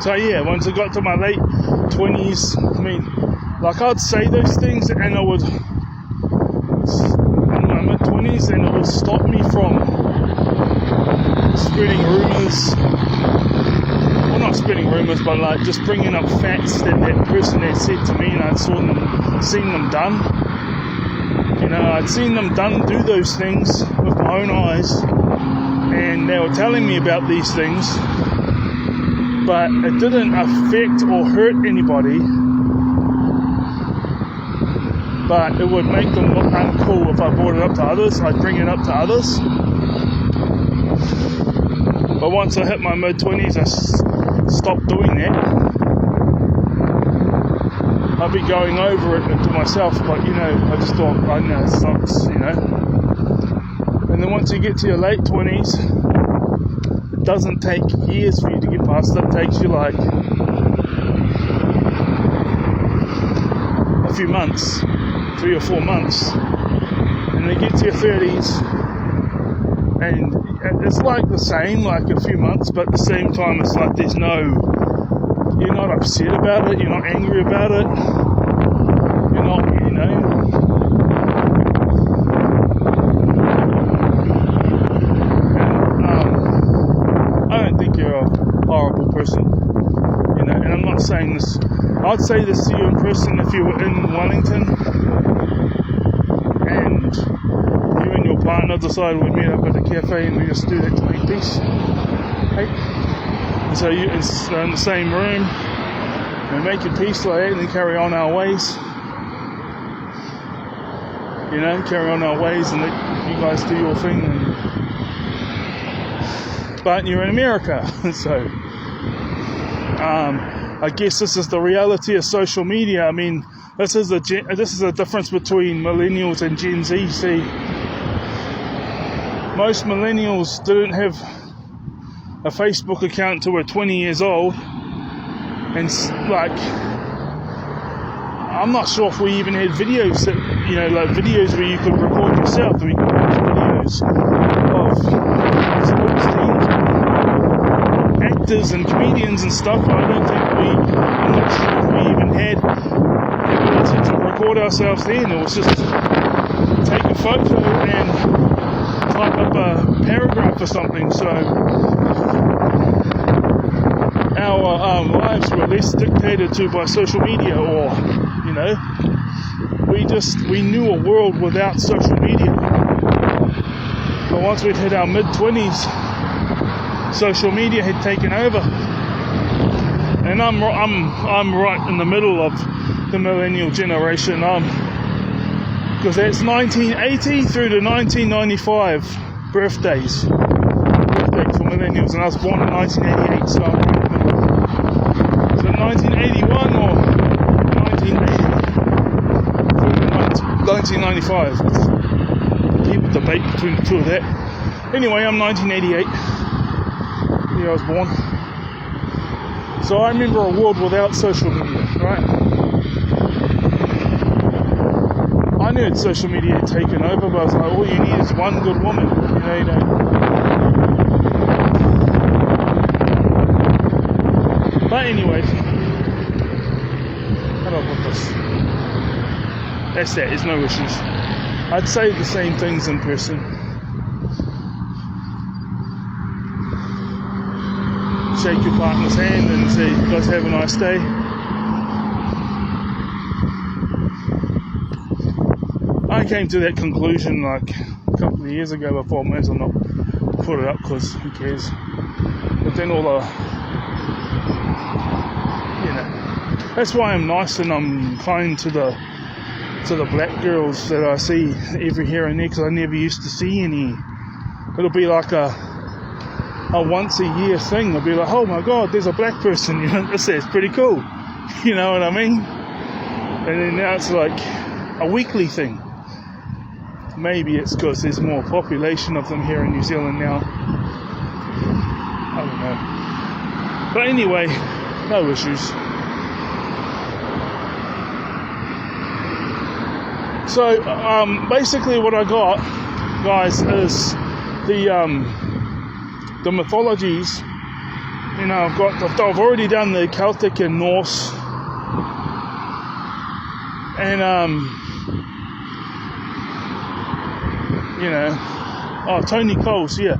So yeah, once I got to my late 20s, I mean, like I'd say those things and I would, in my mid-20s, and it would stop me from spreading rumours. Well, not spreading rumours, but like just bringing up facts that that person had said to me, and I'd seen them done. You know, I'd seen them do those things with my own eyes, and they were telling me about these things, but it didn't affect or hurt anybody, but it would make them look uncool if I brought it up to others. I'd bring it up to others. But once I hit my mid-20s, I stopped doing that. I'd be going over it to myself, but you know, I just thought, I know it sucks, you know. And then once you get to your late 20s, it doesn't take years for you to get past it. It takes you like a few months, 3 or 4 months. And then you get to your 30s, and it's like the same, like a few months, but at the same time, it's like you're not upset about it, you're not angry about it, you're not, you know, I don't think you're a horrible person, you know, and I'm not saying this, I'd say this to you in person if you were in Wellington, and you and your partner decided we'd meet up at a cafe and we just do that to make peace, right? And so it's in the same room, we make your peace like that and then carry on our ways. You know, carry on our ways and let you guys do your thing. But you're in America, so I guess this is the reality of social media. I mean, this is a difference between millennials and Gen Z. See, most millennials didn't have a Facebook account until we're 20 years old, and like, I'm not sure if we even had videos that, you know, like videos where you could record yourself, and we could watch videos of sports teams, actors and comedians and stuff. I'm not sure if we even had the ability to record ourselves then. It was just take a photo and type up a paragraph or something. So our lives were less dictated to by social media, or, you know, we knew a world without social media. But once we'd hit our mid-20s, social media had taken over, and I'm right in the middle of the millennial generation, because that's 1980 through to 1995 birthdays for millennials, and I was born in 1988, so I'm right in the middle. So 1981 or 1980 through to 1995. People debate between the two of that. Anyway, I'm 1988. I was born. So I remember a world without social media, right? I knew social media had taken over, but I was like, all you need is one good woman, you know. But anyway, how do I put this? That's that, there's no issues. I'd say the same things in person. Shake your partner's hand and say, you guys have a nice day. I came to that conclusion like a couple of years ago. I thought, may as well not put it up because who cares. But then all the, you know, that's why I'm nice and I'm kind to the black girls that I see every here and there, because I never used to see any. It'll be like a once a year thing. They'll be like, oh my god, there's a black person, you know, this is pretty cool, you know what I mean? And then now it's like a weekly thing. Maybe it's because there's more population of them here in New Zealand now, I don't know. But anyway, no issues. So basically what I got, guys, is the mythologies You know, I've already done the Celtic and Norse, and you know, Tony Coles, yeah.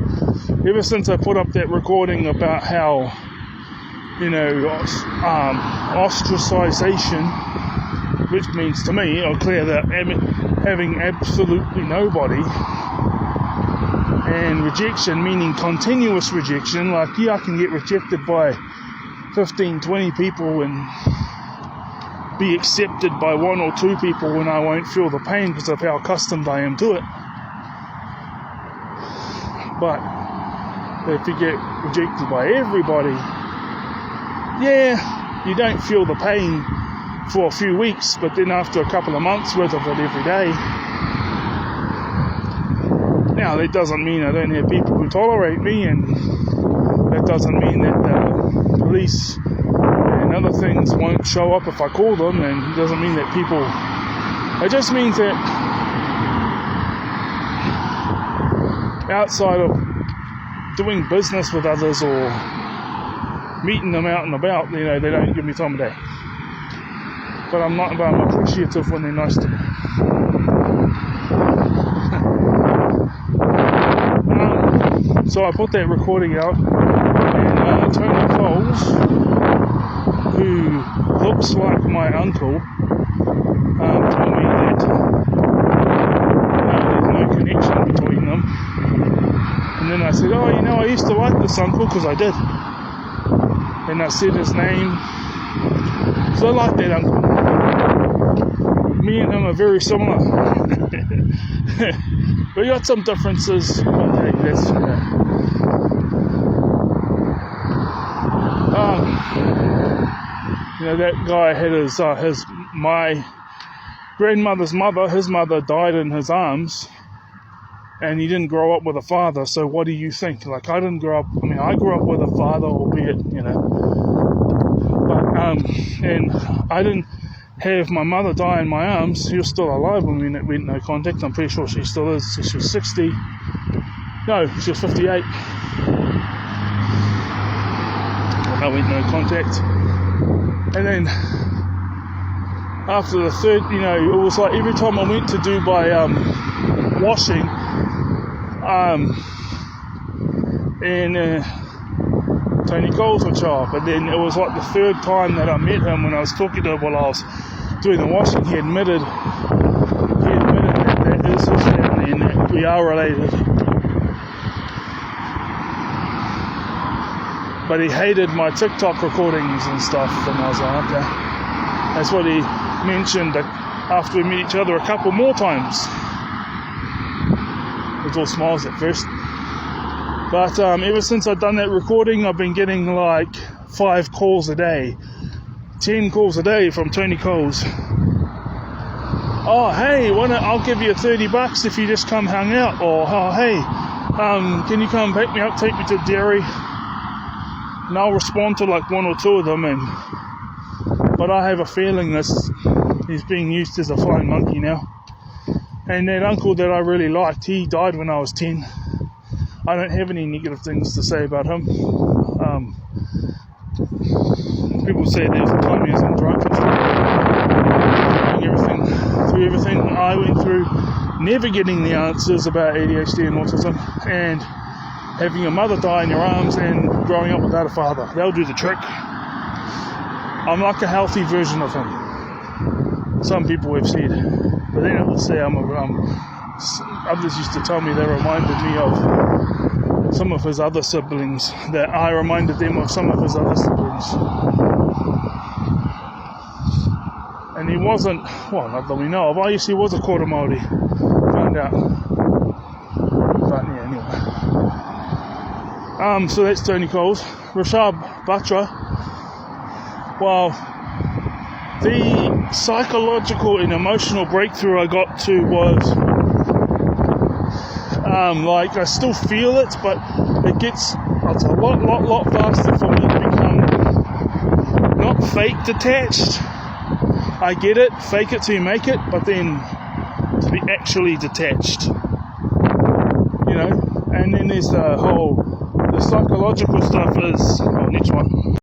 Ever since I put up that recording about how, you know, ostracization, which means to me, or clear that having absolutely nobody, and rejection meaning continuous rejection, like, yeah, I can get rejected by 15, 20 people and be accepted by 1 or 2 people when I won't feel the pain because of how accustomed I am to it. But if you get rejected by everybody, yeah, you don't feel the pain for a few weeks, but then after a couple of months worth of it every day. Now, that doesn't mean I don't have people who tolerate me, and that doesn't mean that the police and other things won't show up if I call them, and it doesn't mean that people... It just means that outside of doing business with others or meeting them out and about, you know, they don't give me time of day. But I'm appreciative when they're nice to me. So I put that recording out, and Tony Coles, who looks like my uncle, told me that there's no connection between them. And then I said, oh, you know, I used to like this uncle, because I did. And I said his name, so I like that uncle. Me and him are very similar. We got some differences. Okay, that's you know, that guy had my grandmother's mother. His mother died in his arms, and he didn't grow up with a father. So what do you think? Like, I didn't grow up. I mean, I grew up with a father, albeit, you know, but and I didn't have my mother die in my arms. She was still alive when we went no contact. I'm pretty sure she still is. She was 60. No, she was 58. I went no contact. And then after the third, you know, it was like every time I went to do my washing, and Tony Coles would show up. And then it was like the third time that I met him when I was talking to him while I was doing the washing. He admitted that is his family and that we are related. But he hated my TikTok recordings and stuff, and I was like, okay. That's what he mentioned after we met each other a couple more times. It was all smiles at first. But ever since I've done that recording, I've been getting like 5 calls a day, 10 calls a day from Tony Coles. Oh, hey, I'll give you $30 if you just come hang out. Or, oh, hey, can you come pick me up, take me to Derry? And I'll respond to like 1 or 2 of them, but I have a feeling he's being used as a flying monkey now. And that uncle that I really liked, he died when I was 10. I don't have any negative things to say about him. People say there was a time he was on drugs and through everything I went through, never getting the answers about ADHD and autism, and having your mother die in your arms and growing up without a father. They'll do the trick. I'm like a healthy version of him. Some people have said. But then others say others used to tell me they reminded me of some of his other siblings, that I reminded them of some of his other siblings. And he wasn't, well, not that we know of. I guess he was a quarter Māori. Found out. But yeah, anyway. So that's Tony Coles. Rashad Batra. Well, the psychological and emotional breakthrough I got to was, like, I still feel it, but it's a lot faster for me to become not fake detached. I get it, fake it till you make it, but then to be actually detached, you know. And then there's the psychological stuff is, oh, next one.